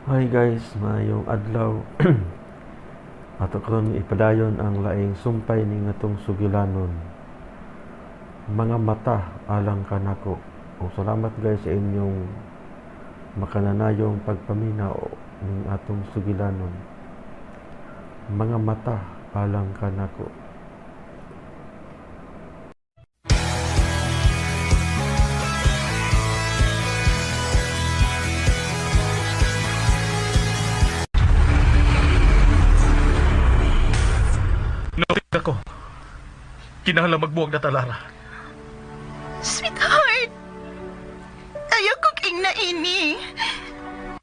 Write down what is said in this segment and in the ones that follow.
Hi guys, mayong adlaw. Ato karon ipadayon ang laing sumpay ning atong sugilanon. Mga mata alang kanako. O salamat guys sa inyong makananayong pagpaminaw ning atong sugilanon. Mga mata alang kanako. Napit ako. Kinahanglan magbuwag na talara. Sweetheart, ayaw ko king na ini.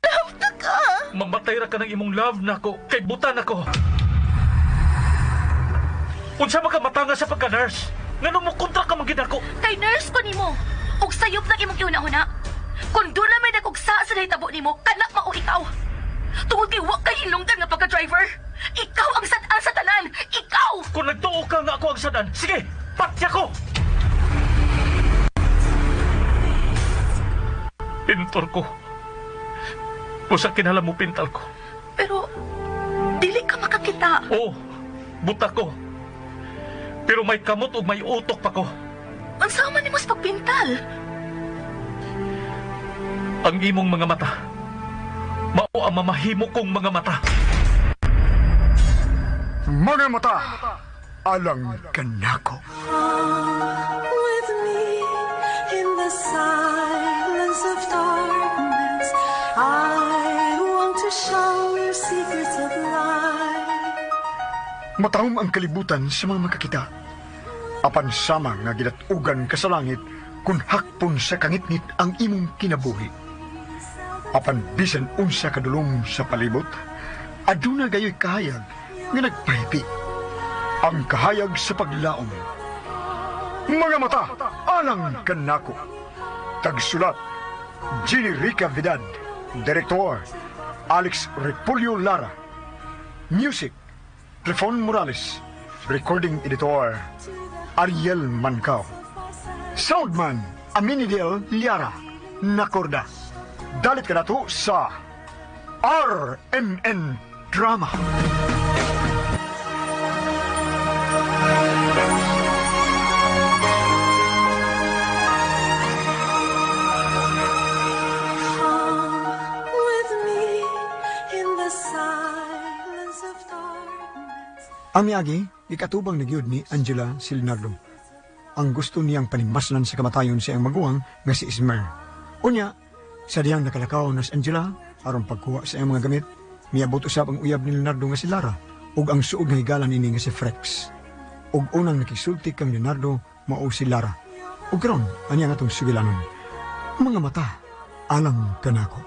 Love na ka. Mamatay ra ka ng imong love nako kay butan ako. Unsa man ka matanga sa pagka-nurse? Ngano mo kontra ka magid ako? Kay nurse ko nimo. Ug sayop na imong una-una. Kung doon na may nagugsa sa nahitabo nimo, kanak mao ikaw. Tungod kay wa kay hinungdan nga pagka-driver. Ikaw ang sad-an sa tanan. Ikaw! Kung nagtuo ka nga ako ang sadan, sige, patya ko! Pintor ko. Busa kinala mo pintal ko. Pero, dili ka makakita. Oo, buta ko. Pero may kamot o may utok pa ko. Ang sama ni mas pagpintal. Ang imong mga mata, mao ang mamahimo kong mga mata. Mga mata, alang kanako. With me in the silence of darkness, I want to show you secrets of life. Matahom ang kalibutan sa mga makakita. Apan sama nga gidatugan ka sa langit kung hakpon sa kangitngit ang imong kinabuhi. Apan bisan unsa kadulong sa palibot, aduna gayoy kahayag nga nagpahiti ang kahayag sa paglaom. Mga mata, alang kanako. Tagsulat, Ginny Rica Vidal. Direktor, Alex Repulyo Lara. Music, Trifon Morales. Recording Editor, Ariel Mancao. Soundman, Aminidel Liara. Nakorda. Dalit ka na to sa RMN Drama. Ang miagi, ikatubang na gyud ni Angela Silnardo. Ang gusto niyang panimaslan sa kamatayon siyang maguwang nga si Ismer. Unya, sa diyang nakalakaw na si Angela, aron pagkuha sa iyang mga gamit, miabot usab ang uyab ni Leonardo nga si Lara, ug ang suog nga higalan ini nga si Frex. Ug unang nakisulti kang Leonardo, mao si Lara. Ug karon, anya nga tong sugilanon. Mga mata, alang kanako.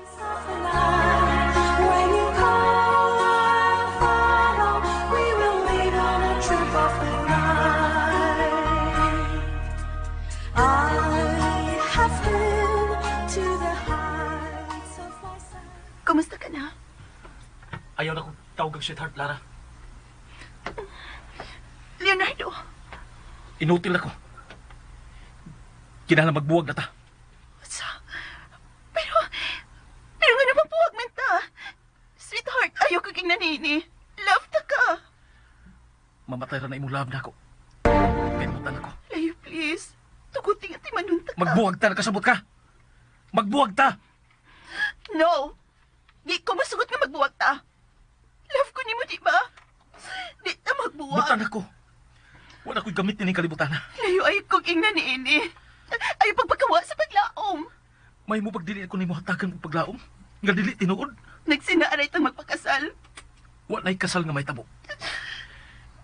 Kumusta ka na? Ayaw na kong tawag ang sweetheart, Lara. Leonardo, Inutil ako. Kinahanglan magbuwag na ta. pero nga naman puwag man ta. Sweetheart, ayaw ka king nanini. Love ta ka. Mamatay ra na imong love na ako. Pinutan ako. Layo, please. Tuguting at imanunta ka. Magbuwag ta, nakasabot ka. Magbuwag ta. No! Di ko masugot nga magbuwag ta. Love ko ni mo, di ba? Di ta magbuwag. Butan ako. Wala ko'y gamit ni kalibutan. Layo ay kong ing naniini. Ayaw pagpagkawa sa paglaom. May mo pagdili ako ni mo hatagan ng paglaom. Nga dili tinuod. Nagsinaaray tang magpakasal. Wa na'y kasal nga may tabo.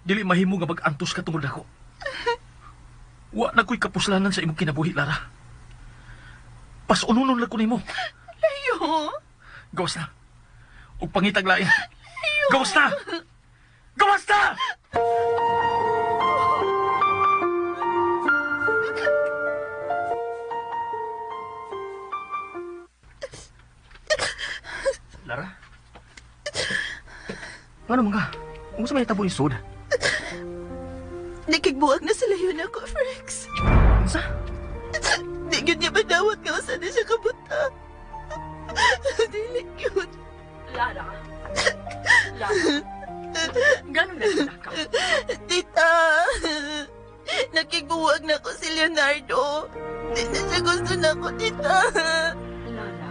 Dili mahimo nga mag-antos ka tungod ako. Wa na ko'y kapuslanan sa imong kinabuhi, Lara. Pasununon lang ko ni mo. Layo. Gawas na. Huwag pangitag lain. Gawas na! Gawas na! Lara? Ano mga? Kung sa may tabo yung soda? Nakigbuwag na sila yun ako, Frex. Sa? Di yun niya madawat nga saan na siya kabuta. Dili yun. Lara. Lara. Ganun na ka. Tita, nakiguwag na ko si Leonardo. Di na siya gusto na ko, tita. Lara,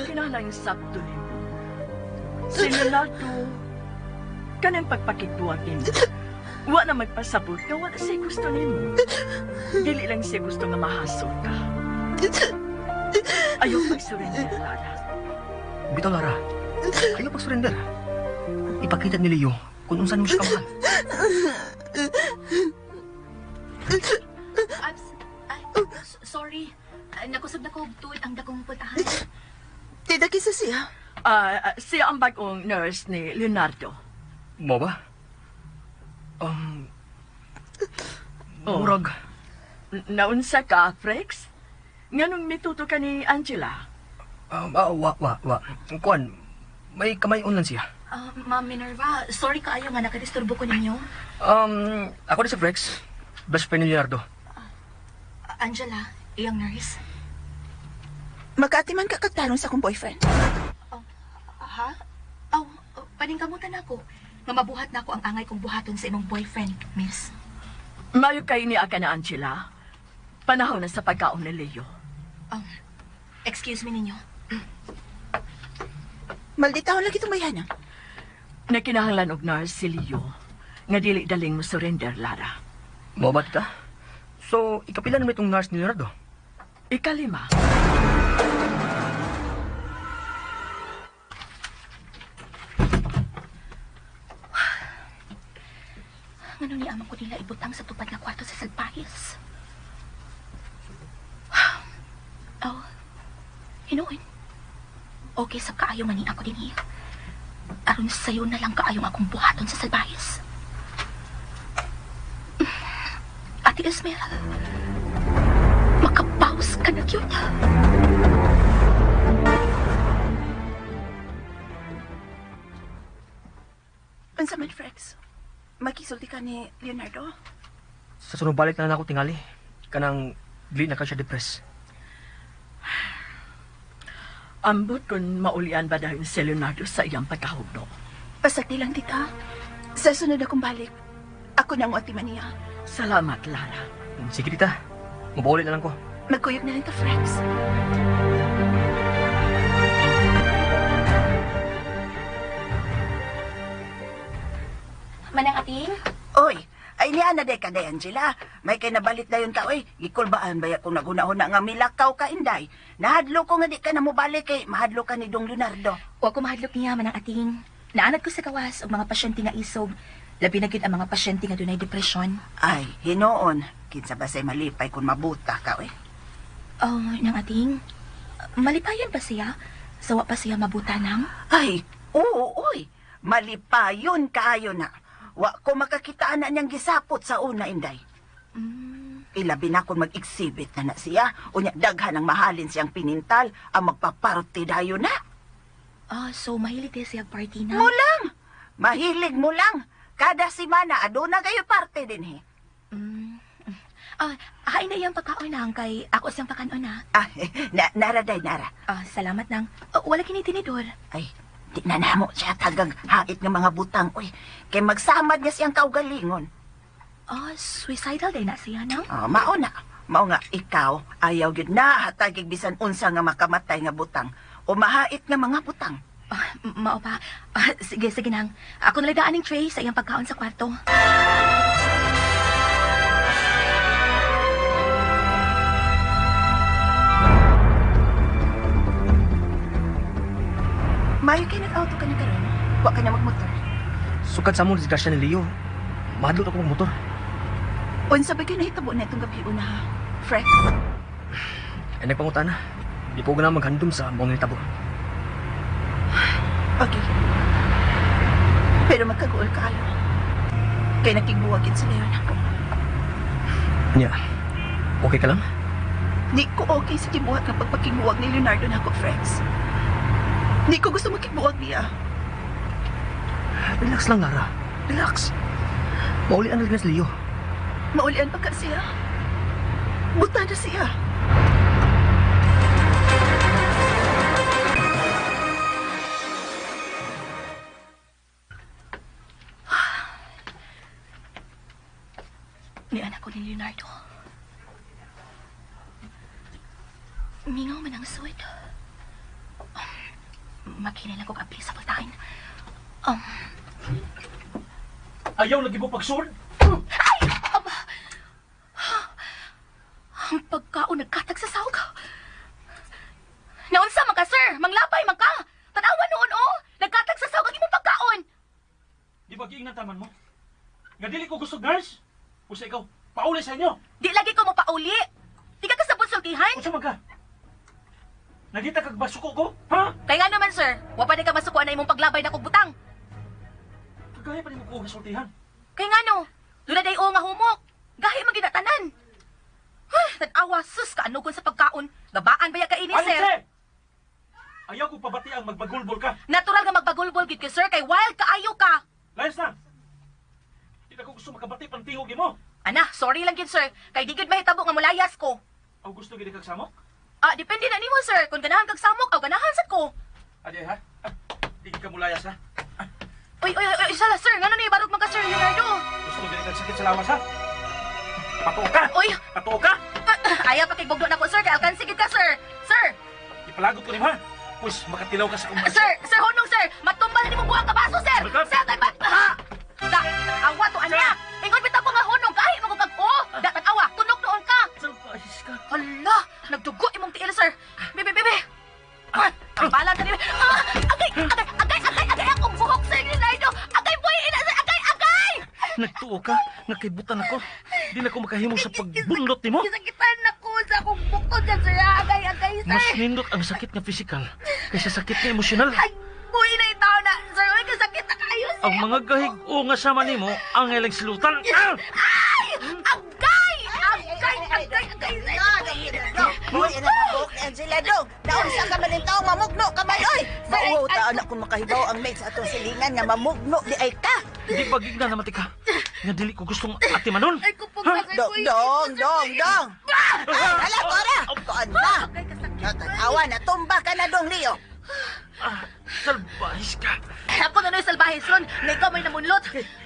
kinahanglan yung sakto ni mo. Si Leonardo, kanang pagpakituwag ni mo. Wa na magpasabot ka, wala siya gusto ni mo. Dili lang siya gusto nga mahasol ka. Ayaw mag-surrender, Lara. Bitaw, Lara. Ayaw pag-surrender. Ipakita ni Leo kung unsan mo siya kamahal. Sorry. Nakusog na ko tuwid ang dakong puntahan. Tita, kisa siya. Siya ang bagong nurse ni Leonardo. Mo ba? Murag. Naunsa ka, Frex? Nganong mituto ka ni Angela? Wa. Kuan, may kamay-on lang siya. Ma'am Minerva, sorry kaayo nga nakadisturbo ko ninyo. Ako din si Frex. Best friend ni Leonardo. Angela, iyang nurse. Magkaatiman ka kagtarong sa akong boyfriend. Ha? Oh, paningkamutan ako. Nga mabuhat na ako ang angay kong buhaton sa imong boyfriend, miss. Mayo kay ni aga na Angela. Panahon na sa pagkaon ni Leo. Excuse me ninyo. Maldita lagi itong bayanan. Nakinahanglan og nurse si Leo. Nga dili daling mo surrender, Lara. Mo ba, tita? So, ikapila naman itong nurse ni Leonardo? Ikalima. Ano ni amang ko nila ibutang sa tupad na kwarto sa Salpahis? Oh, hinuin. Okay sa kaayo man ni ako din eh. Aron sa'yo na lang kaayong akong buhaton sa Salpahis. Ate Esmeralda, makapaus ka na yun. Unsa man, Frex? Makisulti ka ni Leonardo? Sa sunod balik na lang ako tingali. Kanang dili na ka siya depress. Ambot kung maulian ba dahil si Leonardo sa iyang pagkahugno. Pasagdi lang, tita. Sa sunod akong balik, ako nang atiman niya. Salamat, Lara. Sige, tita. Mabaulit na lang ko. Magkuyog na lang ka, Frex. Manang ating? Oy, ay niya na day ka day, Angela. May kay nabalit na yun ka, oy. Gikulbaan ba kung nagunahuna nga milakaw ka, Inday? Nahadlo ko nga di ka na mubalik kay mahadlo ka ni Dong Leonardo. Wa ko mahadlok niya, manang ating. Naanad ko sa kawas og mga pasyente nga isog. Labi na gid ang mga pasyente nga dunay depresyon. Ay, hinoon. Kinsa ba say malipay kung mabuta ka, oy? Oh, nang ating. Malipayan pa siya? Sawa pa siya mabuta nang? Ay, oo, oy. Malipayon kaayo na. Wa ko makakitaan na niyang gisapot sa una, Inday. Ilabi na kung mag-exhibit na siya. Unya, daghan ang mahalin siyang pinintal ang magpaparty dayo na. So mahilig din siya party na? Mo lang. Mahilig mo lang. Kada simana, aduna kayo parte din, he. Hain na iyang pagkaon nang kay ako siyang pakanon na. Nara, day, nara. Salamat nang. Wala kinitinidor. Ay, di na namo siya tagang hait ng mga butang, oy. Kay magsamad niya siyang kaugalingon. Suicidal din na siya nang? Mao na. Mao nga, ikaw, ayaw yun na hatagig bisan unsa nga makamatay nga butang. O mahait nga mga butang. Mao pa. Sige nang. Ako naladaan ng tray sa iyang pagkaon sa kwarto. Mayo kayo nag-auto ka na karon. Wa ka na magmotor. Sukad sa mo, disgrasya ni Leo. Mahadlot ako mag-motor. Unsa ba kayo nahitabo na itong gabi una, ha? Frex? Ay, nagpangutan na. Di po na maghandom sa buong nitabo. Okay. Pero magkaguol ka ayo. Kaya nakigbuwagin sa Leon ako. Nya, okay ka lang? Di ko okay sa kibuhat ng pagpakigbuwag ni Leonardo na ako, Frex. Di ko gusto magkigbuwag niya. Relax lang, Lara. Relax. Maulian na rin si Leo. Maulian pa ka siya. Buta na siya. ni anak ko ni Leonardo. Mingaw man ang suwid. Makinay lang ko kapli sa pagtain. Ayaw lagi mo pagsuod? Ay! Aba! Ang pagkaon nagkatag sa sahog. Naunsa man ka, sir? Manglapay man ka. Tanawan noon, oh! Nagkatag sa sahog ang imong pagkaon. Di ba giingnan taman mo? Nga dili ko gusto nurse? O sa ikaw, pauli sa inyo. Di lagi ko mo pauli. Di ka kasabot sultihan. Unsa man ka? Nagita kag basuko ko? Ha? Kaya nga naman, sir. Wa pa di ka masukuan na imong paglabay na kong butang. Kagaya pa ni mo ko sultihan. Kaya nga no, doon na day o nga humok. Gahi maginatanan. Tanawa, sus, kaanugon sa pagkaon. Gabaan ba ya kaini, Ayun, sir? sir! Ayaw ko pabati ang magbagulbol ka. Natural nga magbagulbol gid ka, sir, kay wild kaayo ka. Layas na! Hindi na ko gusto makabati pang tingog ni mo. Ana, sorry lang gid, sir. Kay di gid mahitabo nga mulayas ko. O gusto gini kag samok? Depende na nimo, sir. Kung ganahan kag samok o ganahan sad ko. Adi ha? Di ka mulayas ha? Uy, sala, sir. Ngano ni barog man ka, sir Leonardo? Gusto gini kag sakit sa lawas ha? Patuo ka! Uy, Patuo ka! ayaw pa kay bugdo na ko, sir. Kay alkansi gid ka, sir. Sir, Ipalagot ko ni mo ha? Pues makatilaw ka sa kumbay. sir, hunong, sir. Matumbal ni mo buang kabaso, sir. Balikan. Sir, tay bat. Awa to anya. Ingon bitaw ko nga hunong kahit mo kag datan awa, tunok noon ka. Salbahis ka. Hala, nagdugo imong tiil, sir. Bebe. Tambalan ka ni. Agay akong buhok, sir Leonardo. Agay boy, ina, sir. Agay. Nagtuo ka? Nakibutan ako. Di na ko makahimo sa pagbunlot ni mo. Kisakitan ako sa akong bukod dyan, sir. Agay, sir. Mas nindot ang sakit nga physical kaysa sakit nga emosyonal. Ay, boy na itaw na, sir. Uy, kasakit na kayo, sir. Ang mga gahig-o nga sama nimo ang helang silutan. Ah! Ay! Agay, sir. Boy, ina na buhok ni Angela dong. Naunsa ka man yung tao, mamugno ka man, oy! Mauwaw ta, anak kung makahibaw ang mate sa atong silingan nga mamugno di ay ka. Di ba gigna na matika? Nga dili ko gustong atimanon. Ay, kupog na, sir. Dong! Ay, hala, Cora! Kuan na! Natanawa, natumba ka na dong, Leo. Salbahis ka. Ako na no'y salbahis ron, na ikaw may namunlot.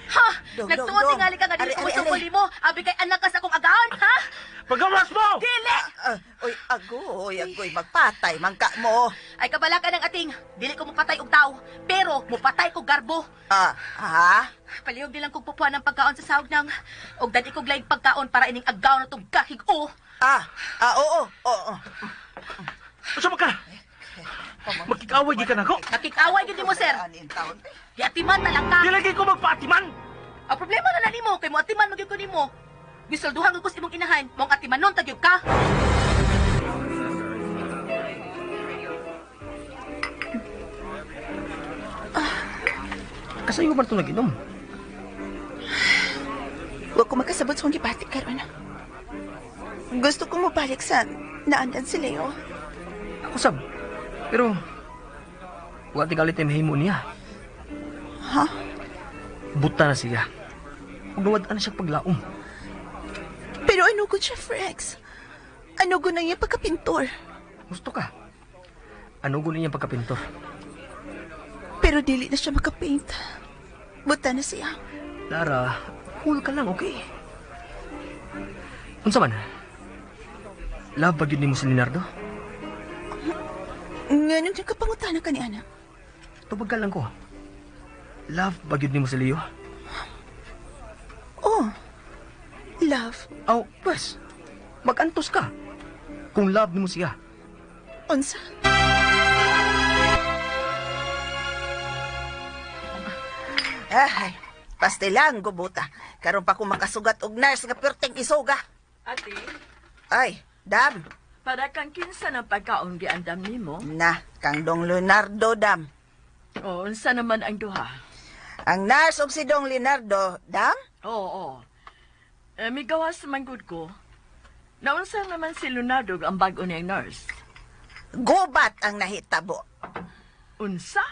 Ha? Dong, Nagtuwa dong. tingali ka nga dili Ari, ko ari, masukuli ari. mo. Abi kay anak ka sa akong agahan, ha? Pagawas mo! Dili! Agoy, magpatay, mangka mo. Ay kabala ka ng ating, dili ko mupatay og tao, pero mupatay ko garbo. Ha? Palihog nilang kong pupuan ng pagkaon sa sahog ng, og dadi ko laing pagkaon para ining agaw na tong kahig-o. Oo. Asa ka? Makikaway di ka na ko? Nakikaway gid mo, sir. Di atiman na lang ka. Di lagi ko magpaatiman! Ang problema na nimo kay mo atiman magyud ko nimo. Bisolduhan ko imong inahan, mong atimanon tagyud ka. Kasayo ba ito nag-inom? Huwag ko makasabot sa kong gipatik karon. Gusto ko mabalik sa naandan si Leo. Ako sab. Pero, wala tigalit yung mahimo niya. Ha? Buta na siya. Huwag nawad na siya paglaom. Pero ano ko siya, Frex? Ano ko na niya pagkapintor? Gusto ka? Ano gulo niyang pagkapintor? Pero dili na siya makapaint. Buta na siya. Lara, cool ka lang, okay? Unsa man? Love ba yun ni mo si Leonardo? Ngayon yung kapangutana ka ni Ana. Tubag ka lang ko. Love ba yun ni mo si Leo? Oh, love. Aw, pues, mag-antos ka. Kung love ni mo siya. Unsa? Ay, pastilang gubuta. Karon pa ko makasugat og nurse nga perting isuga. Ate, Ay, dam. para kang kinsa ng pagkaon giandam nimo? Na, kang Dong Leonardo, dam. O, unsa naman ang duha? Ang nurse og si Dong Leonardo, dam? Oo. Migawas man gud ko. Naunsa naman si Leonardo ang bago niyang nurse? Gubat ang nahitabo. Unsa?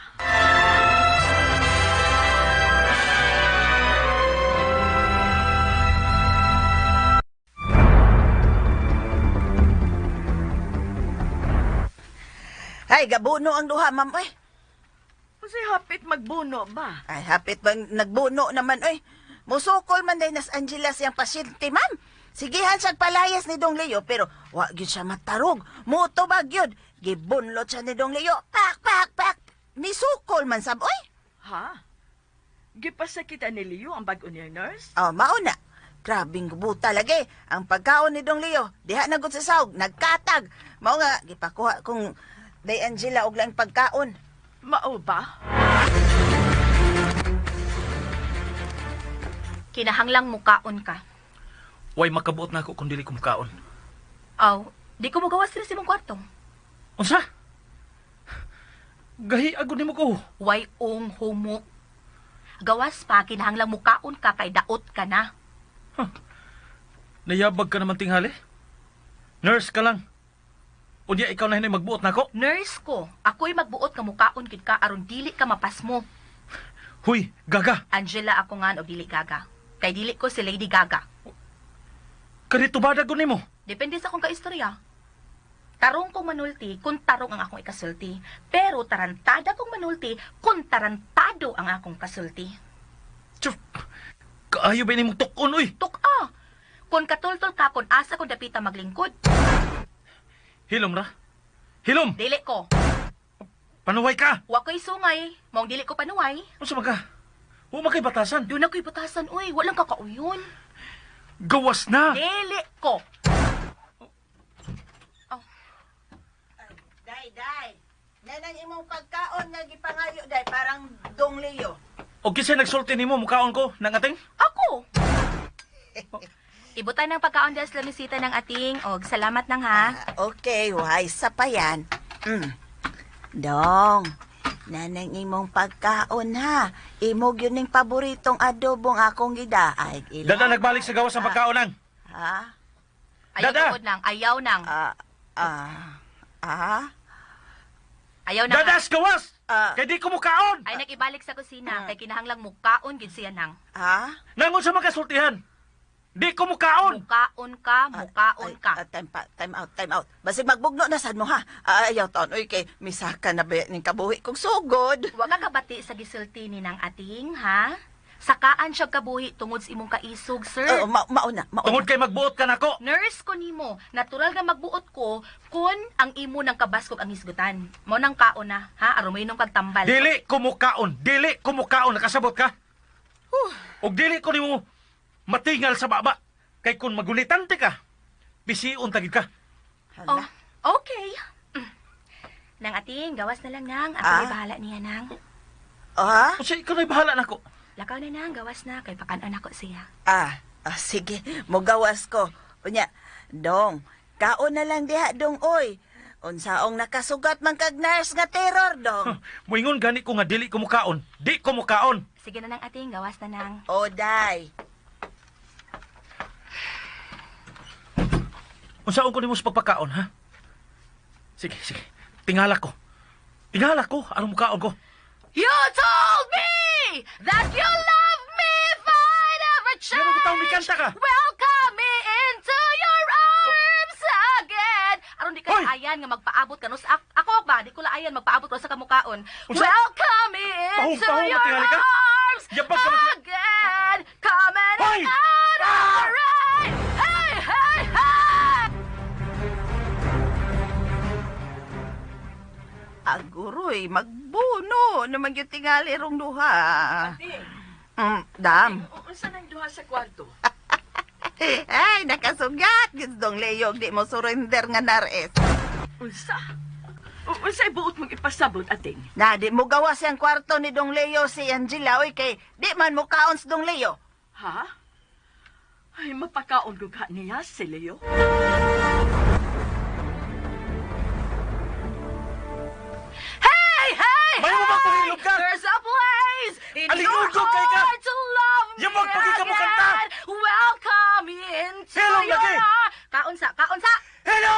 Ay, gabuno ang duha, ma'am, oy. Kasi hapit magbuno ba? Ay, hapit bang nagbuno naman, oy. Musukol man day nas Angela siyang pasyente, ma'am. Sigihan siya palayas ni Dong Leo, pero wag yun siya matarog. Mutubag yun. Gibunlot siya ni Dong Leo. Pak, pak, pak. Misukol man sab, oy. Ha? Gipasakitan ni Leo ang bag-o niya, nurse? Oh, mauna. Grabing buta lagi. Ang pagkaon ni Dong Leo, diha na gud sa sahog, nagkatag. Mao nga, gipakuha kung day Angela og laing pagkaon. Mao ba? Kinahanglang mukaon ka. Way makabuot na ako kung dili ko mukaon. Aw, di ko magawas sila sa imong kwarto. Unsa? Gahi agud nimo ko. Way homo. Gawas pa, kinahanglang mukaon ka kay daot ka na. Nayabag ka naman tinghali. Nurse ka lang. Unya ikaw na hinay magbuot na ako. Nurse ko, ako'y magbuot nga mukaon gid ka aron dili ka mapas mo. Huy, Gaga. Angela ako nga og dili Gaga. Kay dili ko si Lady Gaga. Kanito ba dagon nimo? Depende sa akong kaistorya. Tarong kong manulti kung tarong ang akong ikasulti. Pero tarantada kong manulti kung tarantado ang akong kasulti. Tiyuf, kaayo ba nimong tukon, uy? Tuk-a! Kung katultol ka kung asa kong dapita maglingkod. Hilom ra. Hilom! Dili ko. Panuway ka! Wa ko'y sungay. Maong dili ko panuway. Unsa man ka? Huwag makay batasan. Doon ako'y batasan, uy. Walang kakauyon. Gawas na! Dili ko. Day. Nanang imong pagkaon nga gipangayo, day, parang Dong Leo. O kisay nagsulti nimo mukaon ko nang ating? Ako! Ibutan ng pagkaon dahil sa lamisita ng ating. Og salamat nang ha. Okay, why sa pa yan? Dong, nanang imong pagkaon ha. Imog yun ning paboritong adobong akong gidaay. Dada nagbalik sa gawas ang pagkaon nang. Ha? Ayaw Dada! tukod nang. Ayaw nang. Ayaw nang. Dadas gawas! Kay di ko mukaon! Ay nag-ibalik sa kusina. Kay kinahanglang mukaon gid siya nang. Ha? Nangon sa makasultihan. Di ko mukaon! Mukaon ka. Time out. Basig magbugno na sad mo ha. Ayaw taon, uy, kay misaka na ba ning kabuhi kong sugod. Wa ka kabati sa gisulti ni nang ating, ha? Sakaan siya kabuhi tungod sa imong kaisog, sir. Mauna. Tungod kay magbuot ka nako. Nurse ko nimo, natural nga magbuot ko kun ang imo ng kabaskog ang hisgutan. Mo nang kaon na, ha? Aron mo inom kag tambal. Dili ko mukaon. Nakasabot ka? Og dili ko nimo matingal sa baba. Kay kun magulitante ka, bisiun tagid ka. Oh, Hala. okay. Nang ating, gawas na lang nang. Ako bahala niya nang. Ha? Kasi ikaw na'y bahala nako. Lakaw na nang, gawas na. Kay pakanon ako siya. Sige, mugawas ko. Unya, Dong, kaon na lang diha, Dong, oy. Unsaong nakasugat man kag nurse nga terror, Dong. Moingon gani ko nga dili ko mukaon. Di ko mukaon. Sige na nang ating, gawas na nang. Day. Unsaon ko nimo sa pagpakaon, ha? Sige. Tingala ko. Anong mukaon ko? You told me that you love me if I'd ever try. Pero bitaw mi kanta ka. Welcome me into your arms again. Aron di ka Hoy! ayan nga magpaabot ka no sa ako ba? Di ko laayan magpaabot ko sa kamukaon. Unsa? Welcome me into Pahong, your matingali ka? arms Yabag ka again. Coming Hoy! out alright. Hey. Aguroy, magbuno naman yung tingali rong duha. Dam. Unsa nang duha sa kwarto? Ay, nakasugat. Gustong Leo, di mo surrender nga nares. Unsa? Unsay buot mong ipasabot, ating? Na, di mo gawas ang kwarto ni Dong Leo si Angela, oy, kay di man mo kaon si Dong Leo. Ha? Ay, mapakaon ko ka niya si Leo. May mo ba pahilog ka? There's a place in your Alingog kay ka. heart to love me Yabag pagi ka mo kanta. again. Welcome me into Hilom your lagi. Kaon sa. Hello!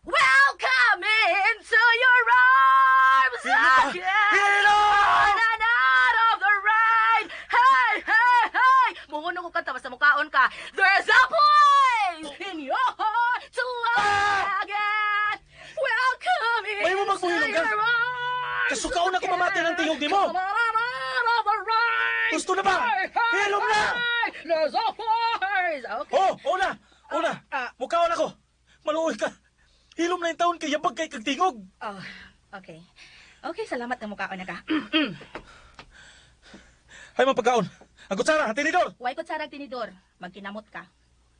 Welcome me into your arms again. Hilom! And out of the rain. Hey. Munguno ko kanta basta mukaon ka. There's a place in your heart to love me again. Welcome me May mo into magbuhilom ka? your arms. Kasukaon ako mamati ng tingog nimo. Come on out of the rain. gusto na ba? Hilom na! There's always... Okay. Oh, una! Mukaon ako. Maluoy ka. Hilom na yung taon kay yabag kay kagtingog. Oh, okay. Okay, salamat na mukhaon na ka. Hay mga pagkaon. Ang kutsara, ang tinidor. Huwag ko sarag tinidor. Magkinamot ka.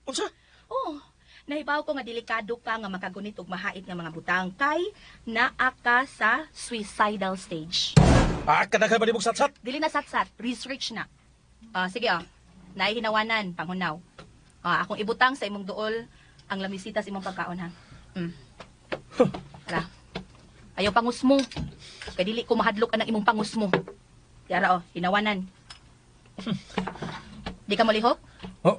Unsa? Oo. Nahibaw ko nga delikado ka nga makagunit og mahait nga mga butang kay naa ka sa suicidal stage. Kadaghan ba ni mong satsat? Dili na satsat, research na. Sige naihinawanan, panghunaw. Akong ibutang sa imong duol ang lamisita sa imong pagkaon ha. Tara. Ayaw pangus mo. Kay dili ko mahadlok ang imong pangus mo. Yara hinawanan. Di ka malihok? Oh.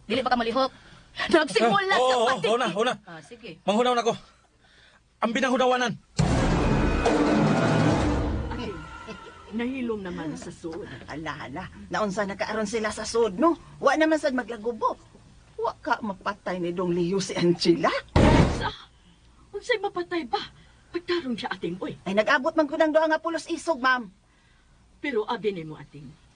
Dili pa ka malihok. Nagsimula ka pati. Una. Sige. Manghunaw na ko. Ang binanghunawanan. Nahilom naman sa sud. Ala. Naunsa na kaaron sila sa sud, no? Wa naman sad maglagubo. Wa ka mapatay ni Dong Leo si Angela. Unsay mapatay ba? Pagtarong siya ating, oy. Ay nag-abot man ko ng doa nga pulos isog, ma'am. Pero abi nimo ating.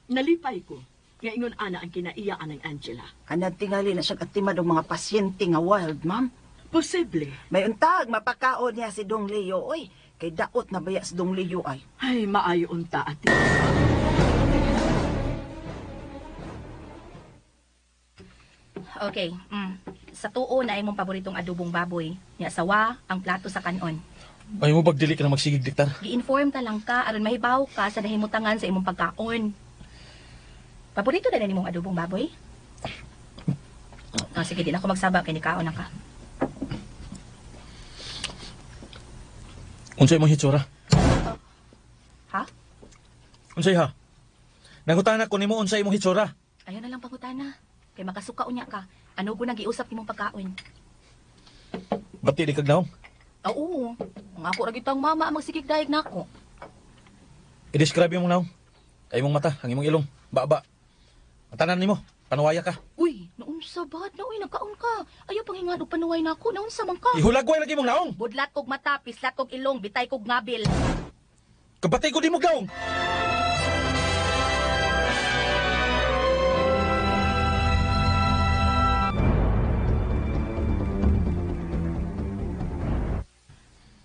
Nalipay ko. Nga ingon ana ang kinaiyaan ng Angela. Kanad tingali na siya katimad ng mga pasyente nga wild, ma'am. Posible. May untag, mapakaon niya si Dong Leo, oy. Kay daot na baya si Dong Leo ay. Ay, maayo unta ating. Okay. Sa tuo na imong paboritong adobong baboy. Nya sawa ang plato sa kanon. Ay mo pagdili ka na magsigig, diktar. Gi-inform ta lang ka aron mahibaw ka sa nahimutangan sa imong pagkaon. Paborito na nimong adobong baboy? Sige, di na ako magsaba kay nikaon na ka. Unsay mo hitsura? Ha? Unsay ha? Nangutana ko nimo unsay mo hitsura. Ayaw na lang pangutana. Kay makasuka unya ka. Ano ko nang giusap imong pagkaon? Bati di kag naong. Oo. Ang ako ra gitang mama ang magsigig dayeg nako. I-describe yung naong. Ay imong mata, ang imong ilong, baba. Ang tanan nimo, panuwaya ka. Uy, naunsa ba? Nauy, nagkaon ka. Ayaw pangingad og panuway nako. Naunsa man ka? Ihulagway lagi mong naong. Budlat kog mata, pislat kog ilong, bitay kog ngabil. Kabatay ko di mo naong.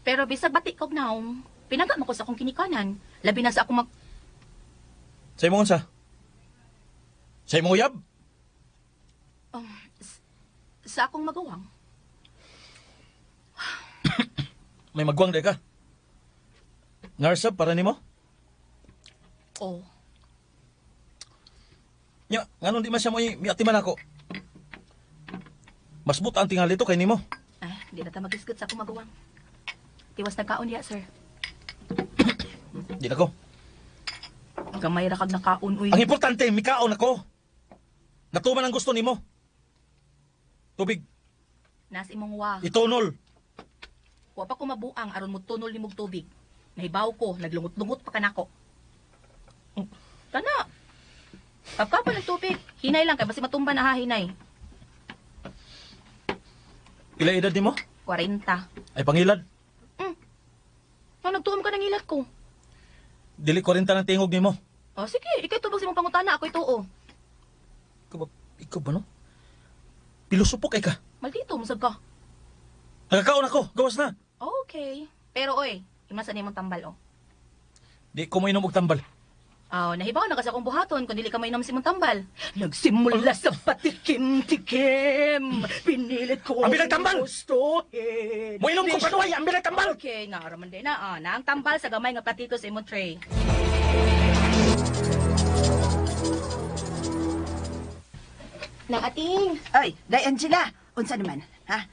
Pero bisag batik kog naong, pinaga mo ko sa akong kinikanan. Labi na sa akong Sa imong unsa? Sa imong uyab? sa akong magawang. May magwang di ka. Narsab para nimo? Oh. Nya, nganon di man siya mo miatiman ako. Mas buta ang tingali to kay nimo. Di na ta mag-isgot sa akong magawang. Tiwas nagkaon diya, sir. Di na ko. Gamay ra kag nakaon, uy. Ang importante, mikaon ako. Natuman ang gusto nimo. Tubig, Nas imong wa. itunol. Wa pa ko mabuang aron mo tunol nimog tubig. Nahibaw ko, naglungot-lungot pa kanako. Kana. Kapkapa ng tubig. Hinay lang kay basi matumba na ha, hinay. Ila edad nimo? 40. Ay pangilad. Nagtuom ka ng ilat ko. Dili 40 ng tingog nimo. Sige, ikay tubag sa imong pangutana, ako'y tuo. Ikaw ba no? Pilusupok ay ka. Maldito, musag ka. Nagkakaon ako, gawas na. Okay. Pero oy, imasa na imong tambal, Di ko mo inom og tambal. Nahibaw na kasi akong buhaton kung dili ka mainom si mong tambal. Nagsimula sa patikim-tikim. Pinilit ko Ang binagtambal! gustuhin. Mo inom ko panuway, ang bilang tambal! Okay, nga raman din na. Na ang tambal sa gamay nga platito sa imong tray. Nang ating. Ay, Day Angela, unsa naman? Ha?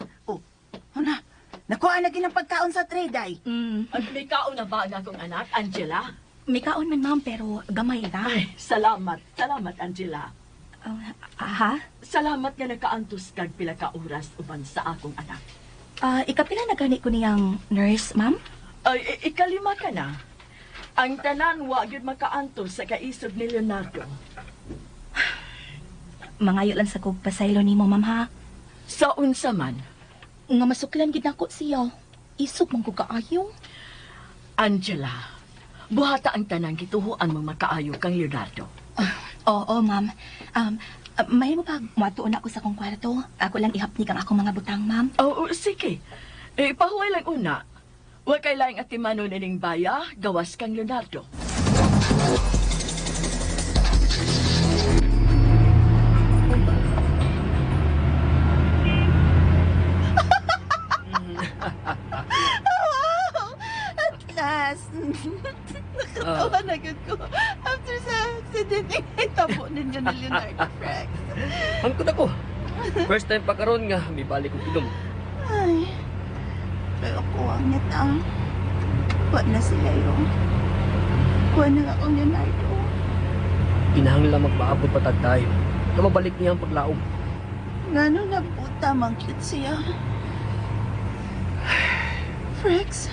Huna, nakuha na ginang pagkaon sa tray, Day. At may kaon na ba ang akong anak, Angela? May kaon man, ma'am, pero gamay ra. Ay, salamat. Salamat, Angela. Ha? Salamat nga nakaantos kag pila ka oras uban sa akong anak. Ikapila na gani ko niyang nurse, ma'am? Ay, ikalima ka na. Ang tanan wa gyud makaantos sa kaisog ni Leonardo. Mangayo lang sa kog pasaylo nimo, ma'am, ha? Sa unsa man, Nga masuklan gid nako siya. Isog man ko kaayo. Angela, buhata ang tanan gituhuan mong makaayo kang Leonardo. Oo, ma'am. May mo pa matuon ako sa kong kwarto. Ako lang ihapnik ang akong mga butang, ma'am. Oo, sige. Pahuway lang una. Huwag kailangang atimano nining baya, gawas kang Leonardo. At last, nakatawa na gud ko. After sa accident, itabo ninyo ni Leonardo Frank. Hangkod ako. First time pa karon nga, may balik kong inom. Ay, pero kuwang niya tang. Kuha na sila yung. Kuha na nga akong Leonardo. Kinahanglan magpaabot patagtay. Na mabalik niya ang paglaom. Ngano na puta mang cute siya. Frex,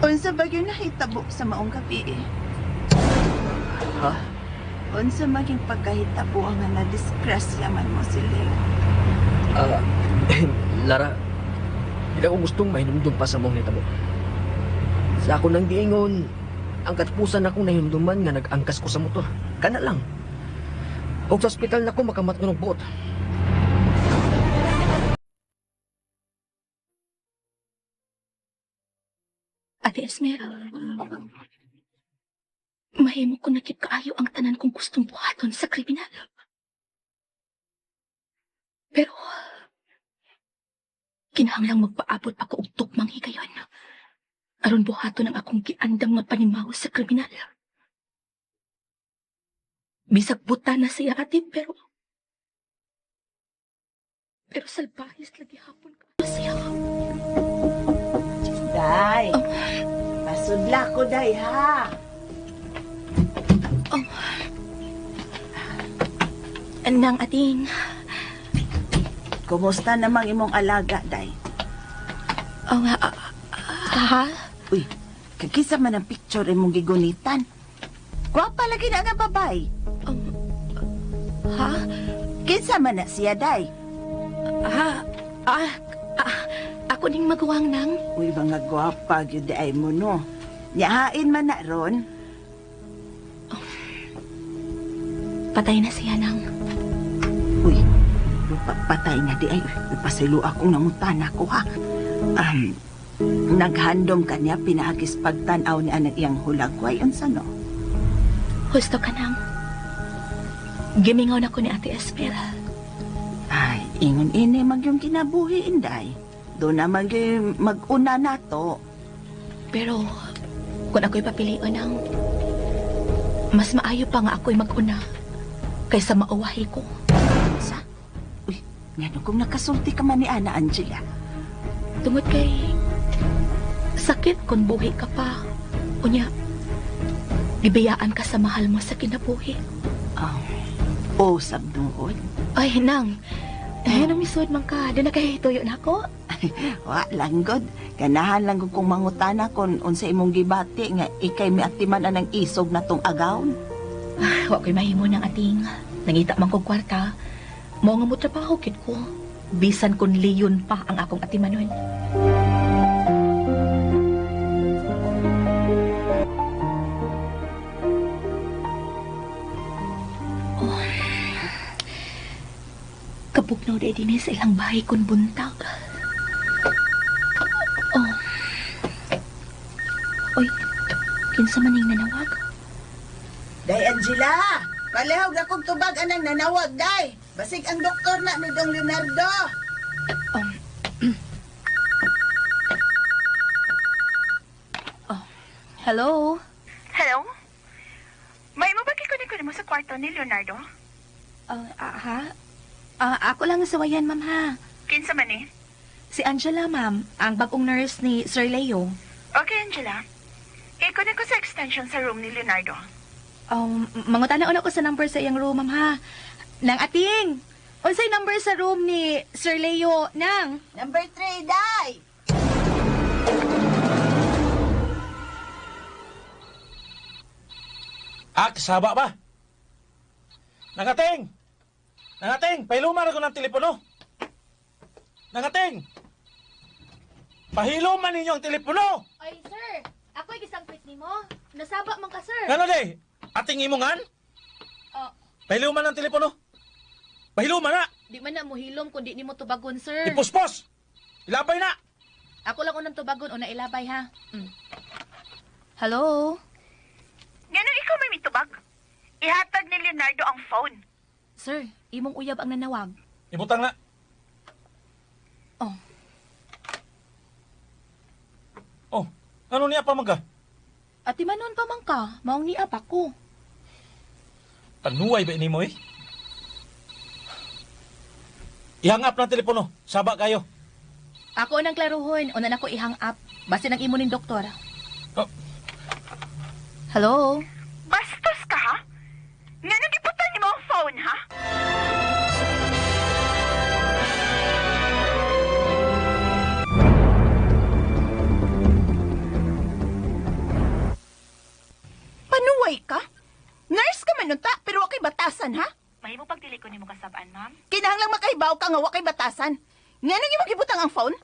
unsa ba yun nahitabo sa maong gabi eh? Ha? Unsa maging pagkahitabo ang nga na-disgrasya man mo si Leo? Lara, hindi ako gustong mahinumdum pa sa mong nitabo. Sa ako nang diingon, ang katpusan akong nahinumduman nga nag-angkas ko sa motor. Kana lang. O sa ospital na ko makamat ko ng buot. Ate Esmera, mahimo ko nakip kaayo ang tanan kong gustong buhaton sa kriminal. Pero, kinahanglang magpaabot pa ko og tukmang higayon. Aron buhaton ang akong giandam nga panimaw sa kriminal. Bisag buta na siya ate, pero salbahis lagi hapon ka siya. Day, pasudla ko day ha. Nang ating, Kumusta namang imong alaga day? ha? Uy, kagisa man ang picture imong gigunitan. Gwapa lagi na nga babay. Ha? Kinsa man na siya day? Ako ning maguwang nang. Uy, mga gwapa gyud ay mo no. Nyahain man na ron. Patay na siya nang. Uy, patay na di ay. Pasilo akong nangutana ko ha. Naghandom kanya pinaagis pagtanaw ni anak iyang hulagway. Unsa no? Husto ka nang. Gimingaw na ko ni Ate Espera. Ay, ingon ini mag yung kinabuhi inday. Doon na mag-una na to. Pero, kung ako'y papiliin nang, mas maayo pa nga ako'y mag-una kaysa mauwahi ko. Sa? Uy, ngano kung nakasulti ka man ni Ana Angela. Tungod kay sakit kung buhi ka pa. Unya, gibiyaan ka sa mahal mo sa kinabuhi. Oh, sabnoon. Ay, nang. Nang misod man ka. Di na kayo tuyo na ako. Wa lang god. Ganahan lang gud kong mangutana kon unsa imong gibati nga ikay miatiman anang isog na tong agawon. Wa ko'y mahimo ng ating. Nangita man kong kwarta. Mao nga mo trabaho kit ko. Bisan kun liyon pa ang akong atimanon. Kapugnaw day din sa ilang bahay kun buntag. Oy, kinsa man ning nanawag? Day Angela, palihog na kong tubag anang nanawag day. Basig ang doktor na ni Dong Leonardo. Hello? Hello? May mo ba kikunin mo sa kwarto ni Leonardo? Ako lang sa wayan, ma'am, ha? Kinsa man eh? Si Angela, ma'am. Ang bagong nurse ni Sir Leo. Okay, Angela. Ikunin ko sa extension sa room ni Leonardo. Mangutanaon ako sa number sa iyang room, ma'am, ha? Nang ating! Unsay number sa room ni Sir Leo, nang? Number 3, day. Kasaba ba? Nangating! Nangating! Pahiluman ako ng telepono! Nangating! Pahiluman ninyo ang telepono! Ay, sir! Ako'y gisangpit ni mo. Nasaba man ka, sir. Ano day? Ating imongan? Pahiluman ang telepono. Pahiluman na. Di man na mo hilom kung di ni mo tubagon, sir. Ipuspos. Ilabay na. Ako lang unang tubagon o nailabay, ha? Hello? Ganun ikaw may mitubag. Ihatag ni Leonardo ang phone. Sir, imong uyab ang nanawag. Ibutang na. Oh, Oh, ano niya pa mga? ati manon pa man ka. Maong niap ako. Panuway ba ini mo eh? Ihangap na telepono. Saba kayo. Ako nang klaruhon. O na ko ihang up. Basta nang imo ning doktor. Oh, Hello? Bastos ka, ha? Nga nagiputan ni mo ang phone, ha? Panuway ka? Nurse ka man unta, pero wakay batasan, ha? Mahimo pagdili ko nimo kasabaan, ma'am. Kinahanglang makahibaw ka nga wakay batasan. Nga nang magibutang ang phone?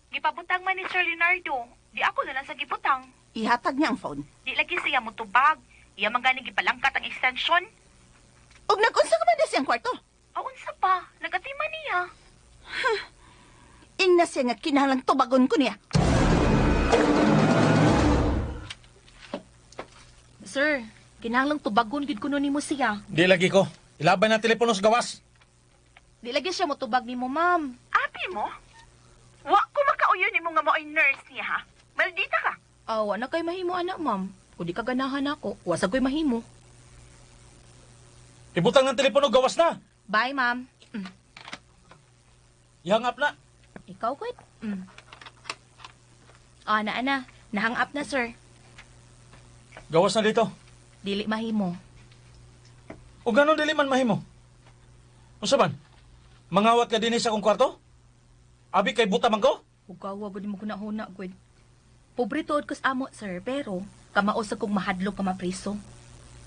Gipabutang man ni Sir Leonardo. Di ako na lang sa gibutang. Ihatag niya ang phone. Di lagi siya mo tubag. Iya man gani gipalangkat ang extension. Og nag-unsa ka man na siyang kwarto? Aunsa pa? Nagatima niya. Ingna siya nga kinahanglang tubagon ko niya. Sir, kinahanglang tubagon gid kuno nimo siya. di lagi ko. Ilabay na telepono sa gawas. Di lagi siya mo tubag nimo, ma'am. Abi mo? Wa ko makauyo nimo nga mao'y nurse niya, ha? Maldita ka. Awa na kay mahimo anak, ma'am. Kung di ka ganahan ako, wasag ko'y mahimo. Ibutang ng telepono gawas na. Bye, ma'am. Ihangap na. Ikaw, kwit? Ana. Nahang up na, sir. Gawas na dito. Dili mahimo. O ganon dili man mahimo. Unsa man? Mangawat ka dinhi sa akong kwarto? Abi kay buta man ko? Ugawa, gud mo kunahuna, gud. Pobre tuod ko sa amo, sir, pero kamausag kong mahadlok ka mapriso.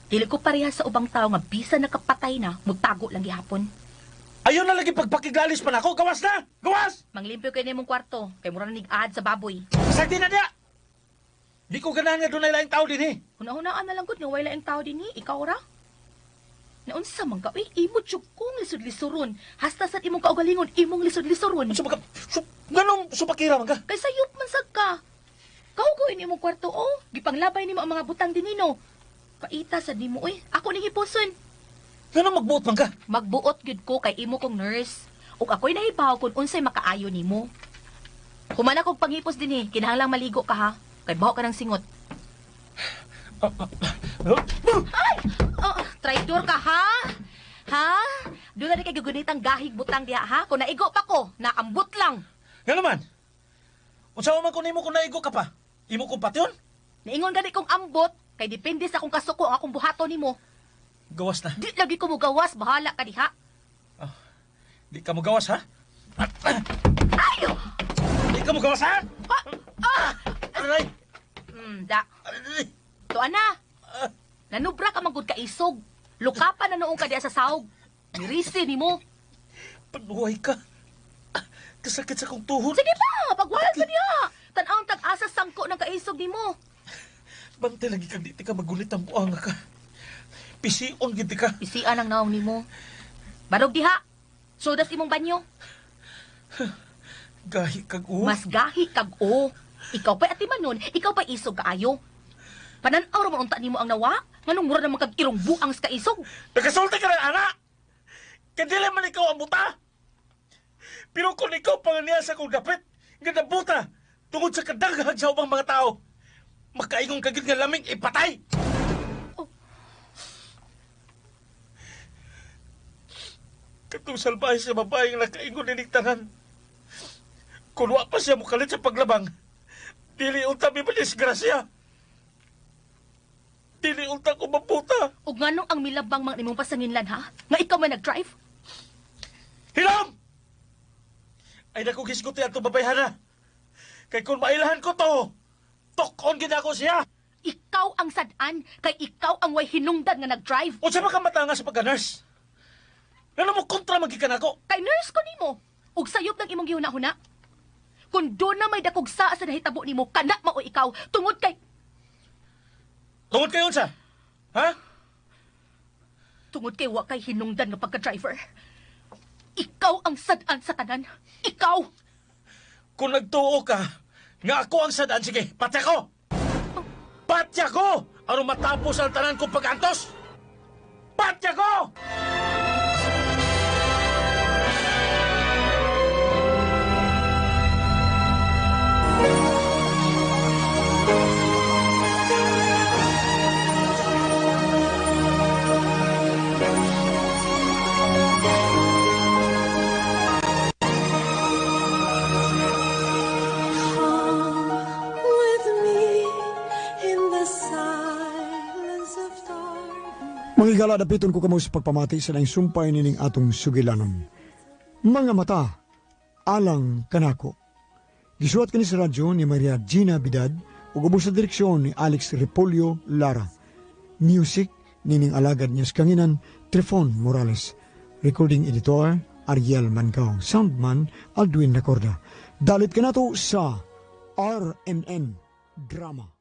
Dili ko pareha sa ubang tao nga bisa nakapatay na, mutago lang gihapon. Ayun na lagi pagpakiglalis pa na ako. Gawas na! Gawas! Manglimpyo kay nimong kwarto, kay mura na nig-aad sa baboy. Kasagdi na niya! Di ko ganahan nga doon na ilang tao din eh. Hunahunaan na lang gud nga wala ang tao dinhi, ikaw ra. Naunsa man ka, imo jud kong lisod-lisoron. Hasta sa imong kaugalingon, imong lisod-lisoron. Unsa ba ka? Ganong supakira man ka? Kay sayop man sad ka. Kaugoy imong kwarto, oh. Gipanglabay nimo ang mga butang dinino. Paita sa nimo, ako ning hipuson. Ganong magbuot man ka? Magbuot gid ko kay imo kong nurse. Ug ako'y nahibaw kung unsay makaayo nimo. Human akong panghipos dinhi, kinahanglang maligo ka ha. Kay baho ka ng singot. Ay! Oh, traitor ka ha? Ha? Doon na rin kay gugunitang gahig butang diha ha? Kung naigo pa ko, naambot lang. Nga naman. Unsa man ko nimo kung naigo ka pa? Imo kong patyon? Naingon gani kong ambot, kay depende sa akong kasuko ang akong buhato nimo. Gawas na. Di lagi ko mo gawas, bahala ka diha. Di ka mo gawas ha? Ayo! Di ka mo gawas ha? Aray! Da. Aray! Tuan na. Nanubra ka magud ka isog. Lukapan na noong ka diha sa sahog. Nirisi nimo. Panuhay ka. Kasakit sa kong tuhod. Sige pa, pagwala ka diha. Tan-ang tag-asa sangko ng kaisog nimo. Bantay lagi kang di ka magulit ang buanga ka. Pision gid ka. Isian ang naong nimo. Barog diha. Sodas imong banyo. Gahi kag o. Mas gahi kag o. Ikaw pa atiman nun, ikaw pa isog kaayo. Pananaw ra man unta nimo ang nawa, nganong mura naman kag irong buang sa kaisog. Nagasulti ka ng anak! Kadili man ikaw ang buta! Pero kung ikaw panganiya sa kong dapit, nga nabuta, tungod sa kadaghan sa ubang mga tao, makaingong kagid nga laming ipatay! Oh. Katong salbahe sa babae nga nakaingon niligtanan. Kung wa pa siya mukalit sa paglabang, dili unta mi madisgrasya. Dili unta ko maputa. Ug nganong ang milabang mang imong pasanginlan ha? Nga ikaw man nag-drive? Hilom! Ay naku gisguti ato babayhan na. Kay kung mailahan ko to, tokon gid ako siya. Ikaw ang sadan, kay ikaw ang way hinungdan nga nag-drive. O siya ba ka matanga sa pagka-nurse? Ano mo kontra magikan ako? Kay nurse ko nimo, ug sayop ng imong gihuna-huna. Kung doon na may dakugsa sa nahitabo nimo, kana mao ikaw, tungod kay... Tungod kayo sa? Ha? Tungod kay wa kay hinungdan nga pagka-driver. Ikaw ang sad-an sa tanan. Ikaw! Kung nagtuo ka, nga ako ang sadaan, sige, patya ko! Patya ko! Ano matapos ang tanan kong pag-antos? Patya ko! With me in the silence of darkness. Mga igala, dapiton ko kamo sa pagpamati sa laing sumpay nining atong sugilanon. Mga mata, alang kanako. Gisuat kini sa radyo ni Maria Gina Bidad ug ubos sa direksyon ni Alex Repolyo Lara. Music nining alagad niya sa kanginan Trifon Morales. Recording editor Ariel Mancao. Soundman Aldwin Lacorda. Dalit ka na to sa RNN Drama.